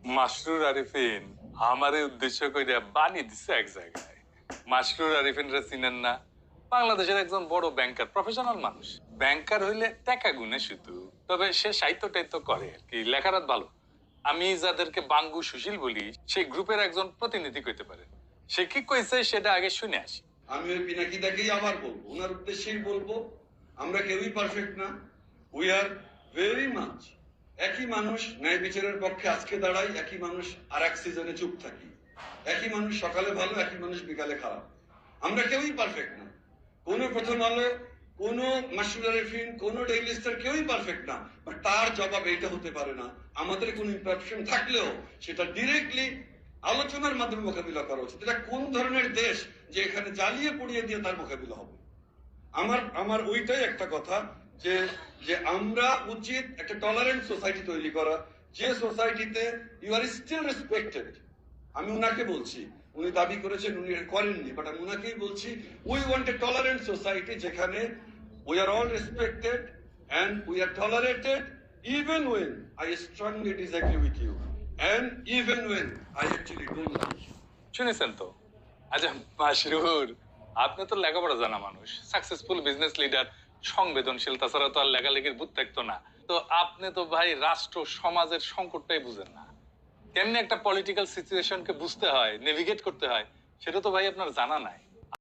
মাসরুর আরিফিন আমারে উদ্দেশ্য করে বানি দিচ্ছে এক জায়গায়। মাসরুর আরিফিন রে চিনেন না? বাংলাদেশের একজন বড় ব্যাংকার, প্রফেশনাল মানুষ। ব্যাংকার হইলে টাকা গুনে শুধু, তবে সে সাহিত্য টাইত্য করে আর কি, লেখারাত ভালো। আমি যাদেরকে বাঙ্গু সুশীল বলি, সেই গ্রুপের একজন প্রতিনিধি কইতে পারে। সে কি কইছে সেটা আগে শুনে আসি। আমি ওই পিনাকিদাকেই আবার বলবো, ওনার উদ্দেশ্যেই বলবো, আমরা কেউই পারফেক্ট না। উই আর ভেরি মাচ একই মানুষ, ন্যায় বিচারের পক্ষে আজকে দাঁড়াই, একই মানুষ আর এক সিজনে চুপ থাকি, একই মানুষ সকালে ভালো, একই মানুষ বিকালে খারাপ। আমরা কেউই পারফেক্ট না। কোন প্রথম আলো, কোন মাসুদ আরিফিন, কোন ডেইলি স্টার কেউই পারফেক্ট না। বাট তার জবাব এইটা হতে পারে না, আমাদের কোন ইম্পারফেকশন থাকলেও সেটা ডিরেক্টলি আলোচনার মাধ্যমে মোকাবিলা করা উচিত। এটা কোন ধরনের দেশ যে এখানে জ্বালিয়ে পুড়িয়ে দিয়ে তার মোকাবিলা হবে? আমার আমার ওইটাই একটা কথা, যে যে আমরা উচিত একটা টলারেন্ট সোসাইটি তৈরি করা, যে সোসাইটিতে ইউ আর স্টিল রেসপেক্টেড। আমি উনাকে বলছি, উনি দাবি করেছেন, উনি করেননি, বাট আমি উনাকেই বলছি, we want a tolerant society যেখানে we are all respected and we are tolerated even when I strongly disagree with you and even when I actually don't like you. শুনেছেন তো? আচ্ছা মাসরুর, আপনি তো লেখাপড়া জানা মানুষ, সাকসেসফুল বিজনেস লিডার, সংবেদনশীল, তাছাড়া তো আর লেখালেখির ভূত থাকতো না। তো আপনি তো ভাই রাষ্ট্র সমাজের সংকটটাই বুঝেন না। কেমনি একটা পলিটিক্যাল সিচুয়েশনকে বুঝতে হয়, নেভিগেট করতে হয়, সেটা তো ভাই আপনার জানা নাই।